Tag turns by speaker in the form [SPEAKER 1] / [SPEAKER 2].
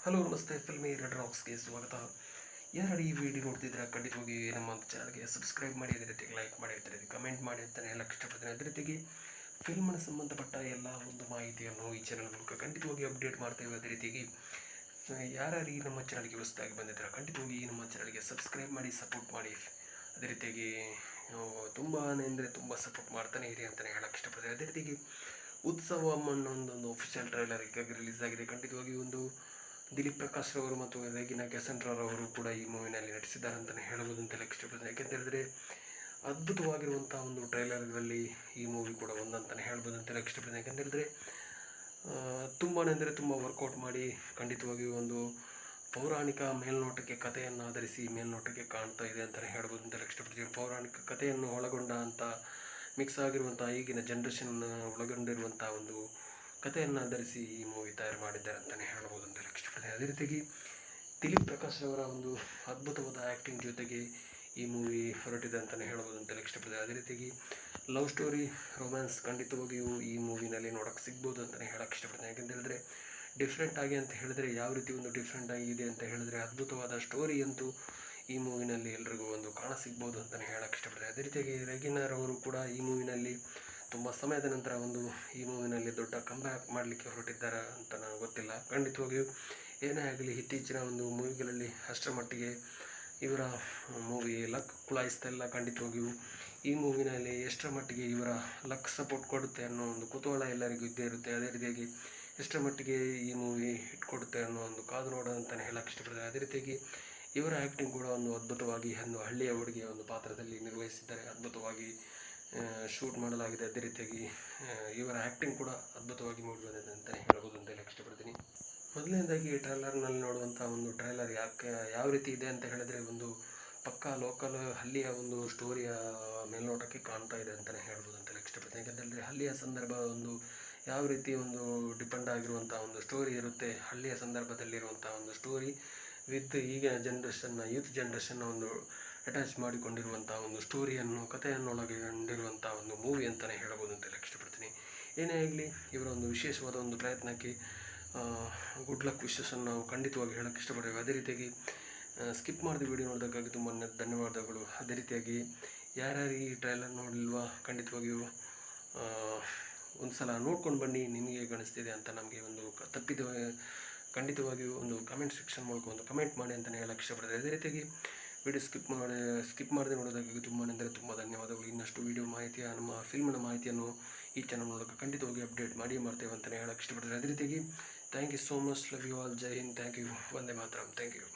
[SPEAKER 1] Hello ನಮಸ್ತೆ, filmy red ರಾಕ್ಸ್ಗೆ ಸ್ವಾಗತ. ಯಾರು ಈ ವಿಡಿಯೋ ನೋಡ್ತಿದ್ರೆ ಖಂಡಿತವಾಗಿ ನಮ್ಮ ಚಾನಲ್ಗೆ ಸಬ್ಸ್ಕ್ರೈಬ್ ಮಾಡಿ, ಅದೇ ರೀತಿ ಲೈಕ್ ಮಾಡಿ, ಅದೇ ರೀತಿ ಕಮೆಂಟ್ ಮಾಡಿ ಅಂತಾನೆ ಎಲ್ಲ ಇಷ್ಟಪಡ್ತೀನಿ. ಅದೇ ರೀತಿಗೆ ಫಿಲ್ಮ್ನ ಸಂಬಂಧಪಟ್ಟ ಎಲ್ಲ ಒಂದು ಮಾಹಿತಿಯನ್ನು ಈ ಚಾನಲ್ ಮೂಲಕ ಖಂಡಿತವಾಗಿ ಅಪ್ಡೇಟ್ ಮಾಡ್ತೇವೆ. ಅದೇ ರೀತಿಯಾಗಿ ಯಾರು ಈ ನಮ್ಮ ಚಾನಲ್ಗೆ ಹೊಸದಾಗಿ ಬಂದಿದ್ದಾರೆ ಖಂಡಿತವಾಗಿ ನಮ್ಮ ಚಾನಲ್ಗೆ ಸಬ್ಸ್ಕ್ರೈಬ್ ಮಾಡಿ, ಸಪೋರ್ಟ್ ಮಾಡಿ. ಅದೇ ರೀತಿಯಾಗಿ ತುಂಬಾ ಅಂದರೆ ತುಂಬ ಸಪೋರ್ಟ್ ಮಾಡ್ತಾನೆ ಇರಿ ಅಂತಲೇ ಹೇಳಕ್ಕೆ ಇಷ್ಟಪಡ್ತೀನಿ. ಅದೇ ರೀತಿಯಾಗಿ ಉತ್ಸವ ಅನ್ನೊಂದೊಂದು ಅಫಿಷಿಯಲ್ ಟ್ರೈಲರ್ ಈಗ ರಿಲೀಸ್ ಆಗಿದೆ. ಖಂಡಿತವಾಗಿ ಒಂದು ದಿಲೀಪ್ ಪ್ರಕಾಶ್ ಅವರು ಮತ್ತು ರೇಗಿನಾ ಕ್ಯಾಸೆಂಡ್ರಾ ಅವರು ಕೂಡ ಈ ಮೂವಿನಲ್ಲಿ ನಟಿಸಿದ್ದಾರೆ ಅಂತಲೇ ಹೇಳ್ಬೋದು ಅಂತ ಇಷ್ಟಪಡ್ತೀನಿ. ಯಾಕೆಂತ ಹೇಳಿದ್ರೆ ಅದ್ಭುತವಾಗಿರುವಂಥ ಒಂದು ಟ್ರೈಲರ್ಗಳಲ್ಲಿ ಈ ಮೂವಿ ಕೂಡ ಒಂದಂತಲೇ ಹೇಳ್ಬೋದು ಅಂತ ಇಷ್ಟಪಡ್ತೀನಿ. ಯಾಕೆಂತ ಹೇಳಿದ್ರೆ ತುಂಬಾ ಅಂದರೆ ತುಂಬ ವರ್ಕೌಟ್ ಮಾಡಿ ಖಂಡಿತವಾಗಿಯೂ ಒಂದು ಪೌರಾಣಿಕ ಮೇಲ್ನೋಟಕ್ಕೆ ಕಥೆಯನ್ನು ಆಧರಿಸಿ ಮೇಲ್ನೋಟಕ್ಕೆ ಕಾಣ್ತಾ ಇದೆ ಅಂತಲೇ ಹೇಳ್ಬೋದು ಅಂತ ಇಷ್ಟಪಡ್ತೀನಿ. ಪೌರಾಣಿಕ ಕಥೆಯನ್ನು ಒಳಗೊಂಡ ಅಂತ ಮಿಕ್ಸ್ ಆಗಿರುವಂಥ ಈಗಿನ ಜನ್ರೇಷನ್ ಒಳಗೊಂಡಿರುವಂಥ ಒಂದು ಕಥೆಯನ್ನು ಆಧರಿಸಿ ಈ ಮೂವಿ ತಯಾರು ಮಾಡಿದ್ದಾರೆ ಅಂತಲೇ ಹೇಳ್ಬೋದು ಅಂತ ಇಷ್ಟಪಡ್ತೀನಿ. ಅದೇ ರೀತಿಯಾಗಿ ದಿಲೀಪ್ ಪ್ರಕಾಶ್ ಅವರ ಒಂದು ಅದ್ಭುತವಾದ ಆ್ಯಕ್ಟಿಂಗ್ ಜೊತೆಗೆ ಈ ಮೂವಿ ಹೊರಟಿದೆ ಅಂತಲೇ ಹೇಳ್ಬೋದು ಅಂತ ಇಷ್ಟಪಡ್ತೀನಿ. ಅದೇ ರೀತಿಯಾಗಿ ಲವ್ ಸ್ಟೋರಿ, ರೊಮ್ಯಾನ್ಸ್ ಖಂಡಿತವಾಗಿಯೂ ಈ ಮೂವಿನಲ್ಲಿ ನೋಡೋಕ್ಕೆ ಸಿಗ್ಬೋದು ಅಂತಲೇ ಹೇಳಕ್ಕೆ ಇಷ್ಟಪಡ್ತೀನಿ. ಯಾಕೆಂತ ಹೇಳಿದ್ರೆ ಡಿಫ್ರೆಂಟ್ ಆಗಿ ಅಂತ ಹೇಳಿದ್ರೆ ಯಾವ ರೀತಿ ಒಂದು ಡಿಫ್ರೆಂಟ್ ಆಗಿದೆ ಅಂತ ಹೇಳಿದ್ರೆ ಅದ್ಭುತವಾದ ಸ್ಟೋರಿ ಅಂತೂ ಈ ಮೂವಿನಲ್ಲಿ ಎಲ್ರಿಗೂ ಒಂದು ಕಾಣಸಿಗ್ಬೋದು ಅಂತಲೇ ಹೇಳಕ್ಕೆ ಇಷ್ಟಪಡ್ತೀನಿ. ಅದೇ ರೀತಿಯಾಗಿ ರೆಗಿನಾರವರು ಕೂಡ ಈ ಮೂವಿನಲ್ಲಿ ತುಂಬ ಸಮಯದ ನಂತರ ಒಂದು ಈ ಮೂವಿನಲ್ಲಿ ದೊಡ್ಡ ಕಂಬ್ಯಾಕ್ ಮಾಡಲಿಕ್ಕೆ ಹೊರಟಿದ್ದಾರೆ ಅಂತ ನನಗೆ ಗೊತ್ತಿಲ್ಲ. ಖಂಡಿತವಾಗಿಯೂ ಏನೇ ಆಗಲಿ ಇತ್ತೀಚಿನ ಒಂದು ಮೂವಿಗಳಲ್ಲಿ ಅಷ್ಟರ ಮಟ್ಟಿಗೆ ಇವರ ಮೂವಿ ಲಕ್ ಕುಳಾಯಿಸ್ತಾ ಇಲ್ಲ. ಖಂಡಿತವಾಗಿಯೂ ಈ ಮೂವಿನಲ್ಲಿ ಎಷ್ಟರ ಮಟ್ಟಿಗೆ ಇವರ ಲಕ್ ಸಪೋರ್ಟ್ ಕೊಡುತ್ತೆ ಅನ್ನೋ ಒಂದು ಕುತೂಹಲ ಎಲ್ಲರಿಗೂ ಇದ್ದೇ ಇರುತ್ತೆ. ಅದೇ ರೀತಿಯಾಗಿ ಎಷ್ಟರ ಮಟ್ಟಿಗೆ ಈ ಮೂವಿ ಹಿಟ್ ಕೊಡುತ್ತೆ ಅನ್ನೋ ಒಂದು ಕಾದು ನೋಡೋ ಅಂತಲೇ ಹೇಳಕ್ಕೆ ಇಷ್ಟಪಡ್ತಾರೆ. ಅದೇ ರೀತಿಯಾಗಿ ಇವರ ಆ್ಯಕ್ಟಿಂಗ್ ಕೂಡ ಒಂದು ಅದ್ಭುತವಾಗಿ ಒಂದು ಹಳ್ಳಿಯ ಹುಡುಗಿಯ ಒಂದು ಪಾತ್ರದಲ್ಲಿ ನಿರ್ವಹಿಸಿದ್ದಾರೆ. ಅದ್ಭುತವಾಗಿ ಶೂಟ್ ಮಾಡಲಾಗಿದೆ. ಅದೇ ರೀತಿಯಾಗಿ ಇವರ ಆ್ಯಕ್ಟಿಂಗ್ ಕೂಡ ಅದ್ಭುತವಾಗಿ ಮೂಡಿ ಬಂದಿದೆ ಅಂತಲೇ ಹೇಳ್ಬೋದು ಅಂತ ಹೇಳಕ್ಕೆ ಇಷ್ಟಪಡ್ತೀನಿ. ಮೊದಲನೇದಾಗಿ ಟ್ರೈಲರ್ನಲ್ಲಿ ನೋಡುವಂಥ ಒಂದು ಟ್ರೈಲರ್ ಯಾವ ರೀತಿ ಇದೆ ಅಂತ ಹೇಳಿದ್ರೆ ಒಂದು ಪಕ್ಕಾ ಲೋಕಲ್ ಹಳ್ಳಿಯ ಒಂದು ಸ್ಟೋರಿಯ ಮೇಲ್ನೋಟಕ್ಕೆ ಕಾಣ್ತಾ ಇದೆ ಅಂತಲೇ ಹೇಳ್ಬೋದು ಅಂತ ಹೇಳಕ್ಕೆ ಇಷ್ಟಪಡ್ತೀನಿ. ಯಾಕಂತಂದರೆ ಹಳ್ಳಿಯ ಸಂದರ್ಭ ಒಂದು ಯಾವ ರೀತಿ ಒಂದು ಡಿಪೆಂಡ್ ಆಗಿರುವಂಥ ಒಂದು ಸ್ಟೋರಿ ಇರುತ್ತೆ, ಹಳ್ಳಿಯ ಸಂದರ್ಭದಲ್ಲಿರುವಂಥ ಒಂದು ಸ್ಟೋರಿ ವಿತ್ ಈಗಿನ ಯೂತ್ ಜನ್ರೇಷನ್ನ ಒಂದು ಅಟ್ಯಾಚ್ ಮಾಡಿಕೊಂಡಿರುವಂಥ ಒಂದು ಸ್ಟೋರಿಯನ್ನು ಕಥೆಯನ್ನು ಒಳಗೊಂಡಿರುವಂಥ ಒಂದು ಮೂವಿ ಅಂತಲೇ ಹೇಳ್ಬೋದು ಅಂತ ಹೇಳಕ್ಕೆ ಇಷ್ಟಪಡ್ತೀನಿ. ಏನೇ ಆಗಲಿ ಇವರ ಒಂದು ವಿಶೇಷವಾದ ಒಂದು ಪ್ರಯತ್ನಕ್ಕೆ ಗುಡ್ ಲಕ್ ವಿಶಸ್ಸನ್ನು ನಾವು ಖಂಡಿತವಾಗಿ ಹೇಳೋಕ್ಕೆ ಇಷ್ಟಪಡ್ತೇವೆ. ಅದೇ ರೀತಿಯಾಗಿ ಸ್ಕಿಪ್ ಮಾಡಿದ ವಿಡಿಯೋ ನೋಡೋದಕ್ಕಾಗಿ ತುಂಬ ಧನ್ಯವಾದಗಳು. ಅದೇ ರೀತಿಯಾಗಿ ಯಾರ್ಯಾರು ಈ ಟ್ರೈಲರ್ ನೋಡಲಿಲ್ವಾ ಖಂಡಿತವಾಗಿಯೂ ಒಂದು ಸಲ ನೋಡ್ಕೊಂಡು ಬನ್ನಿ, ನಿಮಗೆ ಕಾಣಿಸ್ತಿದೆ ಅಂತ ನಮಗೆ ಒಂದು ತಪ್ಪಿದ ಖಂಡಿತವಾಗಿಯೂ ಒಂದು ಕಮೆಂಟ್ ಸೆಕ್ಷನ್ ಮೂಲಕ ಒಂದು ಕಮೆಂಟ್ ಮಾಡಿ ಅಂತಲೇ ಹೇಳಕ್ಕೆ ಇಷ್ಟಪಡ್ತಾರೆ. ಅದೇ ರೀತಿಯಾಗಿ ವಿಡಿಯೋ ಸ್ಕಿಪ್ ಮಾಡದೆ ನೋಡೋದಕ್ಕಾಗಿ ತುಂಬ ಧನ್ಯವಾದಗಳು. ಇನ್ನಷ್ಟು ವಿಡಿಯೋ ಮಾಹಿತಿಯ ನಮ್ಮ ಫಿಲ್ಮ್ನ ಮಾಹಿತಿಯನ್ನು ಈ ಚಾನಲ್ ಮೂಲಕ ಖಂಡಿತವಾಗಿ ಅಪ್ಡೇಟ್ ಮಾಡ್ತೇವೆ ಅಂತಲೇ ಹೇಳಕ್ಕೆ ಇಷ್ಟಪಡ್ತಾರೆ. ಅದೇ ರೀತಿಯಾಗಿ thank you so much, love you all, ಜೈ ಹಿಂದ್, ಥ್ಯಾಂಕ್ ಯು, ವಂದೇ ಮಾತರಂ, ಥ್ಯಾಂಕ್ ಯು.